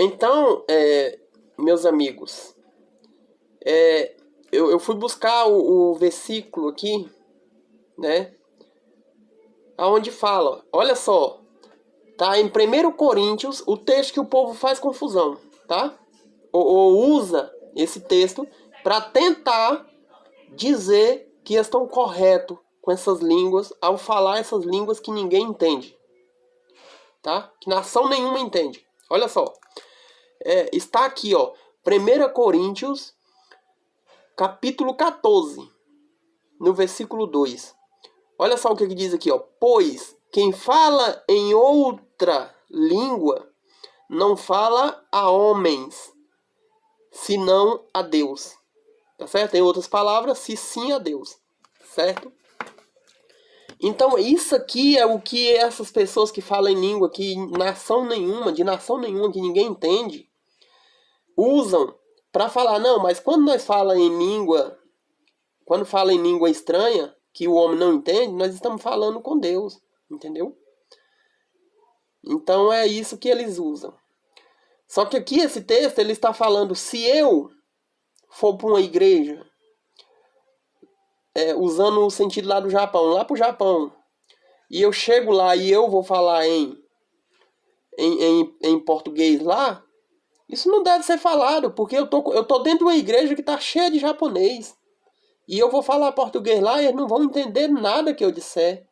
Então, meus amigos, eu fui buscar o versículo aqui, né? Aonde fala, olha só, tá em 1 Coríntios, o texto que o povo faz confusão, tá? Ou usa esse texto para tentar dizer que estão corretos com essas línguas ao falar essas línguas que ninguém entende, tá? Que nação nenhuma entende. Olha só, está aqui, ó, 1 Coríntios, capítulo 14, no versículo 2. Olha só o que diz aqui, ó. Pois quem fala em outra língua não fala a homens, senão a Deus. Tá certo? Em outras palavras, se sim a Deus. Certo? Então, isso aqui é o que essas pessoas que falam em língua que de nação nenhuma, que ninguém entende, usam para falar, não, mas quando nós falamos em língua, quando fala em língua estranha, que o homem não entende, nós estamos falando com Deus, entendeu? Então é isso que eles usam. Só que aqui esse texto, ele está falando, se eu for para uma igreja, usando o sentido lá do Japão, lá para o Japão, e eu chego lá e eu vou falar em português lá, isso não deve ser falado, porque eu tô dentro de uma igreja que está cheia de japonês. E eu vou falar português lá e eles não vão entender nada que eu disser.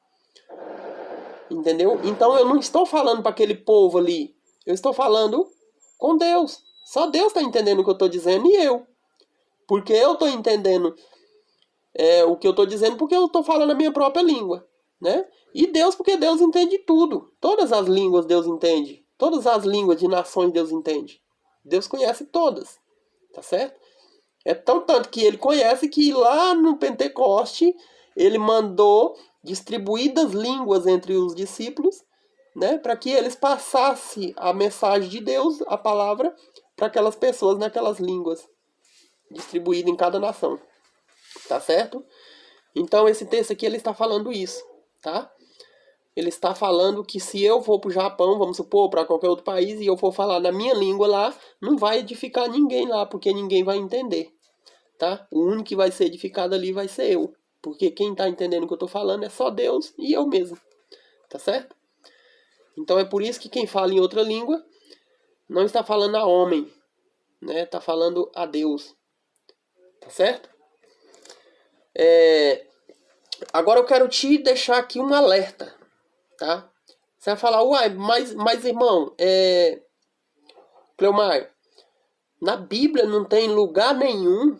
Entendeu? Então eu não estou falando para aquele povo ali. Eu estou falando com Deus. Só Deus está entendendo o que eu estou dizendo e eu. Porque eu estou entendendo o que eu estou dizendo porque eu estou falando a minha própria língua. Né? E Deus, porque Deus entende tudo. Todas as línguas Deus entende. Todas as línguas de nações Deus entende. Deus conhece todas. Tá certo? É tanto que ele conhece que lá no Pentecoste ele mandou distribuídas línguas entre os discípulos, né, para que eles passassem a mensagem de Deus, a palavra, para aquelas pessoas naquelas línguas, distribuídas em cada nação. Tá certo? Então esse texto aqui ele está falando isso, tá? Ele está falando que se eu for para o Japão, vamos supor, para qualquer outro país, e eu for falar na minha língua lá, não vai edificar ninguém lá, porque ninguém vai entender. Tá? O único que vai ser edificado ali vai ser eu. Porque quem está entendendo o que eu estou falando é só Deus e eu mesmo. Tá certo? Então é por isso que quem fala em outra língua não está falando a homem. Né? Está falando a Deus. Tá certo? Agora eu quero te deixar aqui um alerta. Tá? Você vai falar, uai, mas irmão, Cleomar, na Bíblia não tem lugar nenhum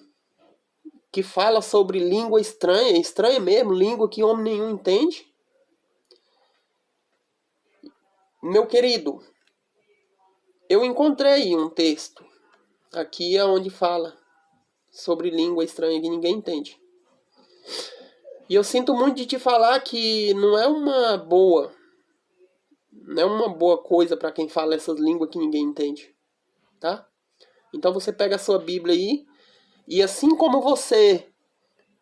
que fala sobre língua estranha mesmo, língua que homem nenhum entende. Meu querido, eu encontrei um texto aqui onde fala sobre língua estranha que ninguém entende. E eu sinto muito de te falar que não é uma boa coisa para quem fala essas línguas que ninguém entende, tá? Então você pega a sua Bíblia aí, e assim como você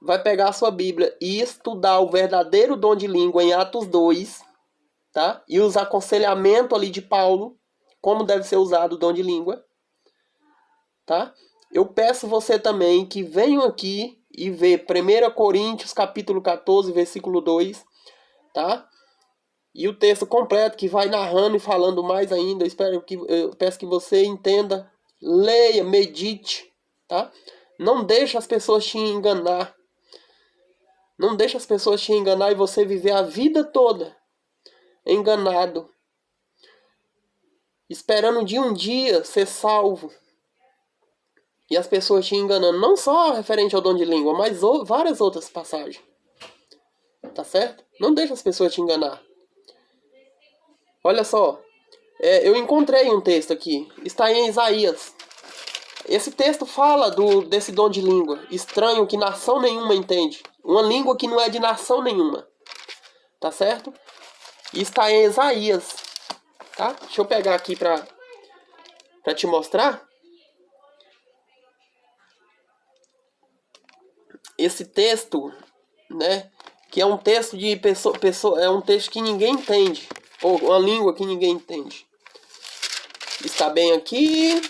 vai pegar a sua Bíblia e estudar o verdadeiro dom de língua em Atos 2, tá? E os aconselhamentos ali de Paulo, como deve ser usado o dom de língua, tá? Eu peço você também que venham aqui e vê 1 Coríntios capítulo 14, versículo 2, tá? E o texto completo que vai narrando e falando mais ainda. Eu peço que você entenda, leia, medite, tá? Não deixe as pessoas te enganar. Não deixe as pessoas te enganar e você viver a vida toda enganado, esperando de um dia ser salvo. E as pessoas te enganando, não só referente ao dom de língua, mas várias outras passagens. Tá certo? Não deixe as pessoas te enganar. Olha só, eu encontrei um texto aqui, está em Isaías. Esse texto fala desse dom de língua estranho que nação nenhuma entende. Uma língua que não é de nação nenhuma. Tá certo? E está em Isaías. Tá? Deixa eu pegar aqui para te mostrar. Esse texto, né, que é um texto de pessoa, é um texto que ninguém entende, ou uma língua que ninguém entende. Está bem aqui.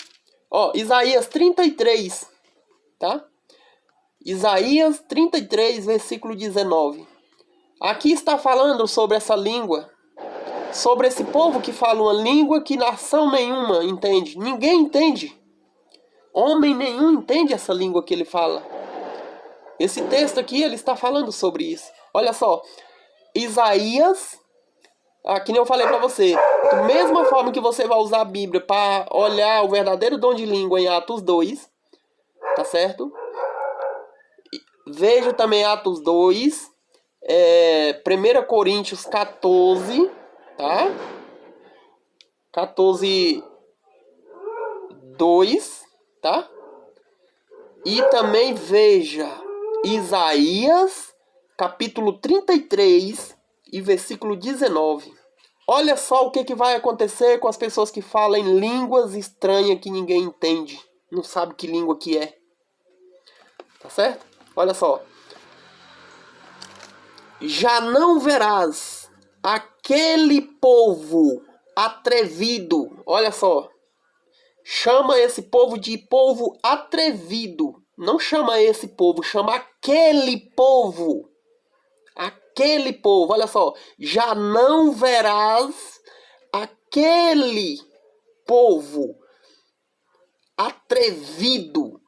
Ó, Isaías 33, tá? Isaías 33, versículo 19. Aqui está falando sobre essa língua, sobre esse povo que fala uma língua que nação nenhuma entende. Ninguém entende. Homem nenhum entende essa língua que ele fala. Esse texto aqui, ele está falando sobre isso. Olha só, Isaías, que nem eu falei para você, da mesma forma que você vai usar a Bíblia para olhar o verdadeiro dom de língua em Atos 2, tá certo? Veja também Atos 2, 1 Coríntios 14, tá? 14, 2, tá? E também veja Isaías, capítulo 33 e versículo 19. Olha só o que vai acontecer com as pessoas que falam em línguas estranhas que ninguém entende. Não sabe que língua que é. Tá certo? Olha só. Já não verás aquele povo atrevido. Olha só. Chama esse povo de povo atrevido. Não chama esse povo, chama aquele povo. Aquele povo, olha só. Já não verás aquele povo atrevido,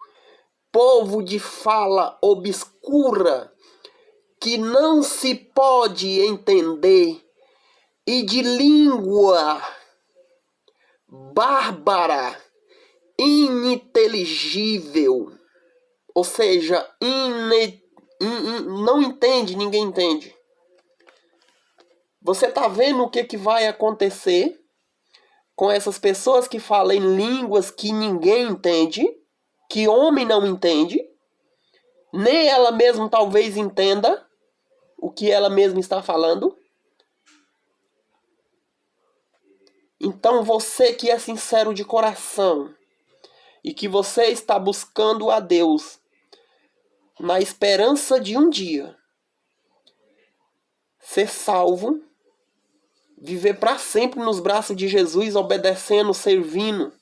povo de fala obscura, que não se pode entender, e de língua bárbara, ininteligível, ou seja, não entende, ninguém entende. Você está vendo o que vai acontecer com essas pessoas que falam em línguas que ninguém entende, que homem não entende, nem ela mesma talvez entenda o que ela mesma está falando? Então você que é sincero de coração e que você está buscando a Deus na esperança de um dia ser salvo, viver para sempre nos braços de Jesus, obedecendo, servindo,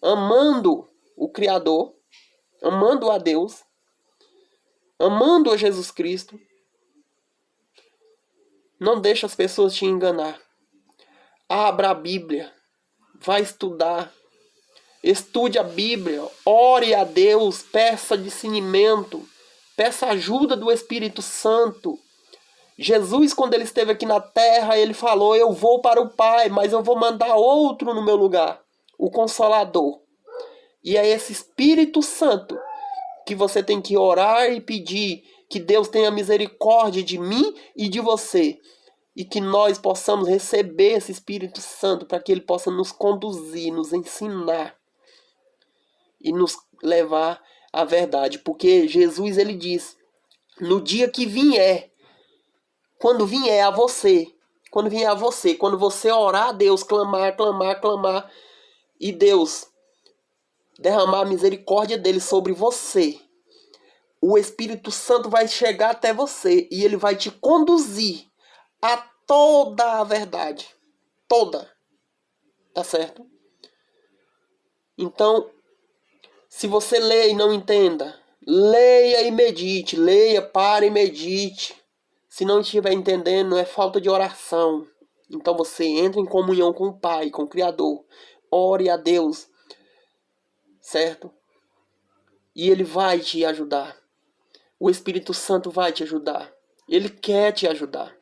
amando o Criador, amando a Deus, amando a Jesus Cristo, não deixe as pessoas te enganar. Abra a Bíblia, vai estudar, estude a Bíblia, ore a Deus, peça discernimento, peça ajuda do Espírito Santo. Jesus, quando ele esteve aqui na terra, ele falou: eu vou para o Pai, mas eu vou mandar outro no meu lugar, o Consolador. E é esse Espírito Santo que você tem que orar e pedir que Deus tenha misericórdia de mim e de você. E que nós possamos receber esse Espírito Santo para que ele possa nos conduzir, nos ensinar e nos levar à verdade. Porque Jesus, ele diz: no dia que vier, quando vier a você, quando você orar a Deus, clamar, e Deus derramar a misericórdia dele sobre você, o Espírito Santo vai chegar até você e ele vai te conduzir a toda a verdade. Toda. Tá certo? Então, se você lê e não entenda, leia e medite. Leia, pare e medite. Se não estiver entendendo, é falta de oração. Então você entra em comunhão com o Pai, com o Criador. Ore a Deus. Certo? E ele vai te ajudar. O Espírito Santo vai te ajudar. Ele quer te ajudar.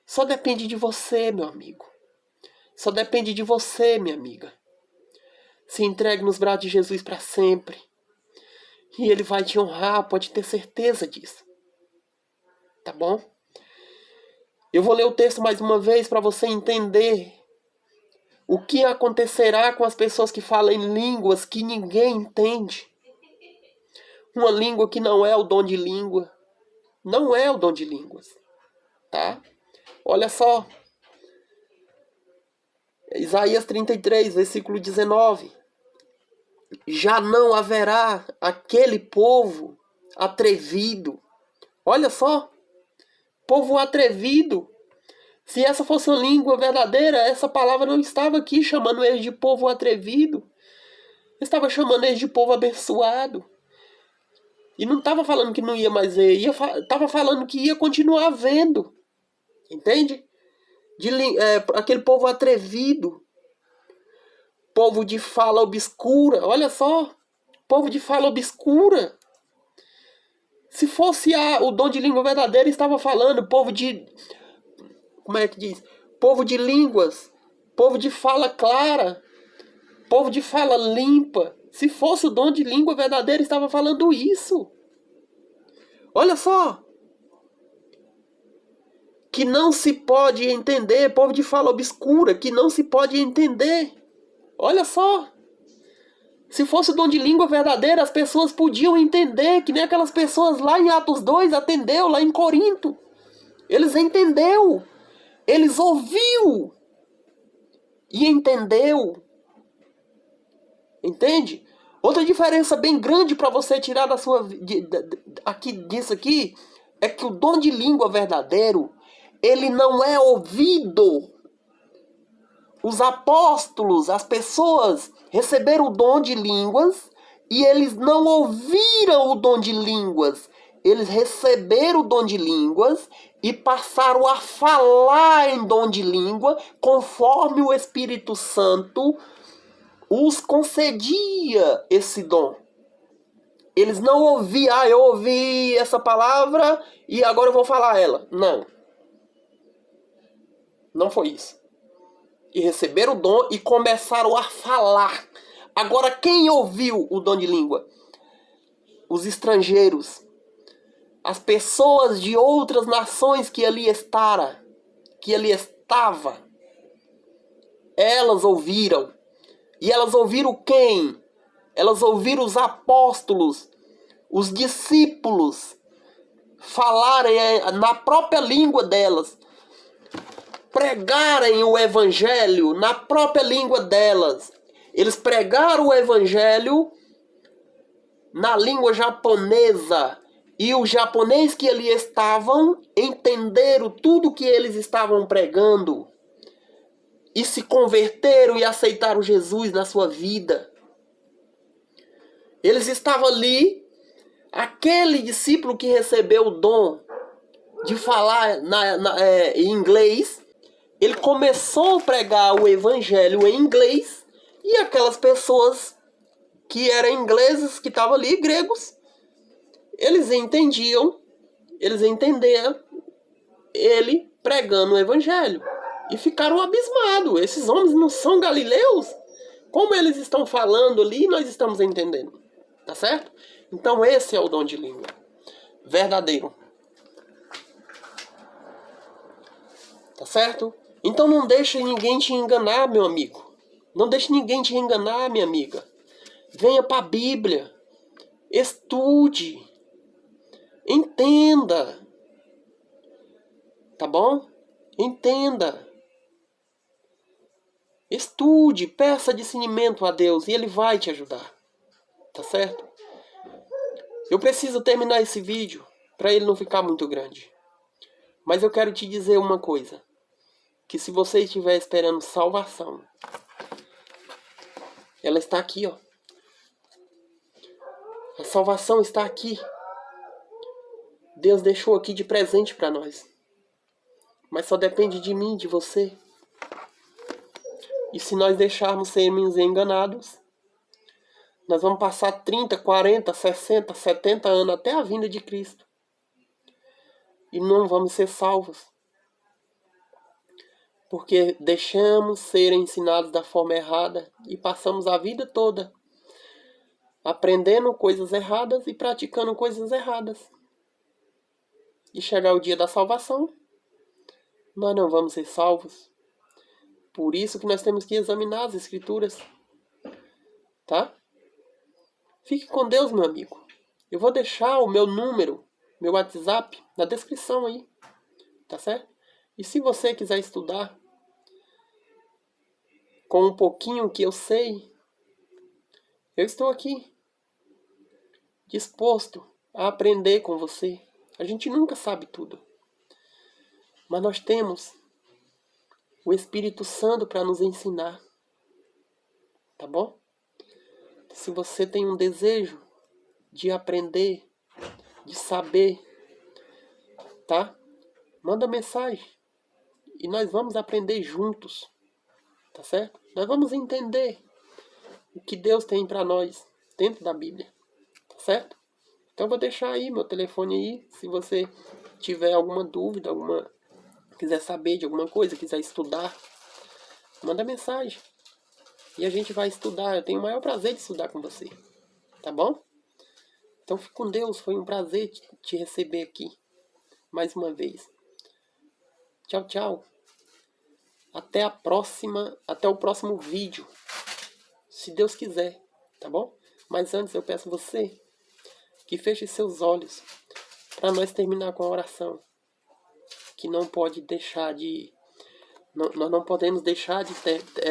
Só depende de você, meu amigo. Só depende de você, minha amiga. Se entregue nos braços de Jesus para sempre. E ele vai te honrar, pode ter certeza disso. Tá bom? Eu vou ler o texto mais uma vez para você entender o que acontecerá com as pessoas que falam em línguas que ninguém entende. Uma língua que não é o dom de língua. Não é o dom de línguas. Tá? Olha só. Isaías 33, versículo 19. Já não haverá aquele povo atrevido. Olha só. Povo atrevido. Se essa fosse uma língua verdadeira, essa palavra não estava aqui chamando eles de povo atrevido. Estava chamando eles de povo abençoado. E não estava falando que não ia mais ver, estava falando que ia continuar vendo. Entende? Aquele povo atrevido. Povo de fala obscura. Olha só. Povo de fala obscura. Se fosse o dom de língua verdadeira, estava falando povo de... Como é que diz? Povo de línguas. Povo de fala clara. Povo de fala limpa. Se fosse o dom de língua verdadeira, estava falando isso. Olha só. Que não se pode entender. Povo de fala obscura. Que não se pode entender. Olha só. Se fosse o dom de língua verdadeira, as pessoas podiam entender. Que nem aquelas pessoas lá em Atos 2 atendeu, lá em Corinto. Eles entendeu. Eles ouviu. E entendeu. Entende? Outra diferença bem grande para você tirar da sua disso aqui é que o dom de língua verdadeiro, ele não é ouvido. Os apóstolos, as pessoas receberam o dom de línguas e eles não ouviram o dom de línguas. Eles receberam o dom de línguas e passaram a falar em dom de língua conforme o Espírito Santo os concedia esse dom. Eles não ouviam, eu ouvi essa palavra e agora eu vou falar ela. Não. Não foi isso. E receberam o dom e começaram a falar. Agora, quem ouviu o dom de língua? Os estrangeiros. As pessoas de outras nações que ali estavam. Elas ouviram. E elas ouviram quem? Elas ouviram os apóstolos, os discípulos, falarem na própria língua delas, pregarem o evangelho na própria língua delas. Eles pregaram o evangelho na língua japonesa. E os japoneses que ali estavam entenderam tudo que eles estavam pregando. E se converteram e aceitaram Jesus na sua vida. Eles estavam ali, aquele discípulo que recebeu o dom de falar em inglês, ele começou a pregar o evangelho em inglês, e aquelas pessoas que eram ingleses, que estavam ali, gregos, eles entenderam ele pregando o evangelho. E ficaram abismados. Esses homens não são galileus? Como eles estão falando ali, nós estamos entendendo. Tá certo? Então esse é o dom de língua verdadeiro. Tá certo? Então não deixe ninguém te enganar, meu amigo. Não deixe ninguém te enganar, minha amiga. Venha para a Bíblia. Estude. Entenda. Tá bom? Entenda. Estude, peça discernimento a Deus e Ele vai te ajudar. Tá certo? Eu preciso terminar esse vídeo para ele não ficar muito grande. Mas eu quero te dizer uma coisa. Que se você estiver esperando salvação, ela está aqui, ó. A salvação está aqui. Deus deixou aqui de presente para nós. Mas só depende de mim, de você. E se nós deixarmos sermos enganados, nós vamos passar 30, 40, 60, 70 anos até a vinda de Cristo. E não vamos ser salvos. Porque deixamos ser ensinados da forma errada e passamos a vida toda aprendendo coisas erradas e praticando coisas erradas. E chegar o dia da salvação, nós não vamos ser salvos. Por isso que nós temos que examinar as Escrituras. Tá? Fique com Deus, meu amigo. Eu vou deixar o meu número, meu WhatsApp, na descrição aí. Tá certo? E se você quiser estudar com um pouquinho que eu sei, eu estou aqui, disposto a aprender com você. A gente nunca sabe tudo. Mas nós temos o Espírito Santo para nos ensinar. Tá bom? Se você tem um desejo de aprender, de saber, tá? Manda mensagem. E nós vamos aprender juntos. Tá certo? Nós vamos entender o que Deus tem para nós dentro da Bíblia. Tá certo? Então eu vou deixar aí meu telefone aí. Se você tiver alguma dúvida, quiser saber de alguma coisa, quiser estudar, manda mensagem. E a gente vai estudar. Eu tenho o maior prazer de estudar com você. Tá bom? Então fique com Deus. Foi um prazer te receber aqui. Mais uma vez. Tchau, tchau. Até a próxima. Até o próximo vídeo. Se Deus quiser. Tá bom? Mas antes eu peço você que feche seus olhos para nós terminar com a oração. Que não pode deixar de... Nós não podemos deixar de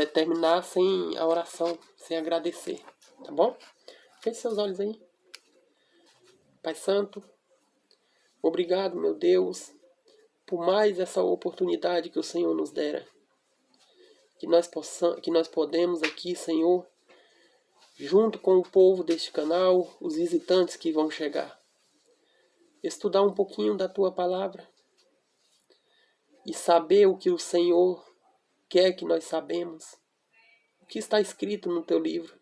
terminar sem a oração, sem agradecer. Tá bom? Feche seus olhos aí. Pai Santo, obrigado, meu Deus, por mais essa oportunidade que o Senhor nos dera. Que nós podemos aqui, Senhor, junto com o povo deste canal, os visitantes que vão chegar, estudar um pouquinho da Tua Palavra e saber o que o Senhor quer que nós sabemos, o que está escrito no Teu livro.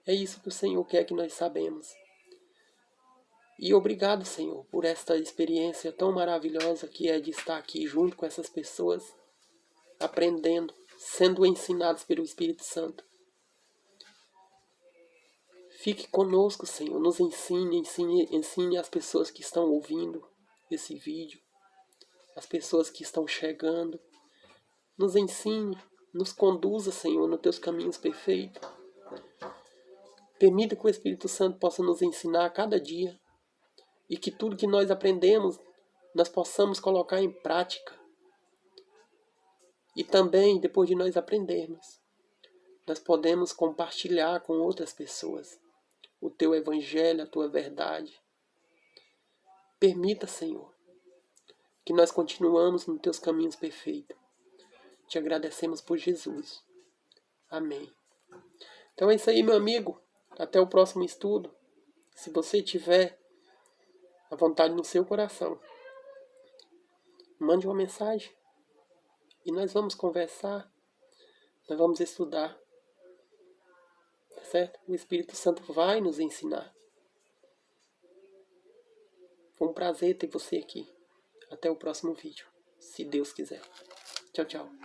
É isso que o Senhor quer que nós sabemos. E obrigado, Senhor, por esta experiência tão maravilhosa que é de estar aqui junto com essas pessoas, aprendendo, sendo ensinados pelo Espírito Santo. Fique conosco, Senhor, nos ensine as pessoas que estão ouvindo esse vídeo, as pessoas que estão chegando. Nos ensine, nos conduza, Senhor, nos teus caminhos perfeitos. Permita que o Espírito Santo possa nos ensinar a cada dia e que tudo que nós aprendemos, nós possamos colocar em prática. E também, depois de nós aprendermos, nós podemos compartilhar com outras pessoas o Teu Evangelho, a Tua verdade. Permita, Senhor, que nós continuamos nos Teus caminhos perfeitos. Te agradecemos por Jesus. Amém. Então é isso aí, meu amigo. Até o próximo estudo. Se você tiver a vontade no seu coração, mande uma mensagem e nós vamos conversar, nós vamos estudar, tá certo? O Espírito Santo vai nos ensinar. Foi um prazer ter você aqui. Até o próximo vídeo, se Deus quiser. Tchau, tchau.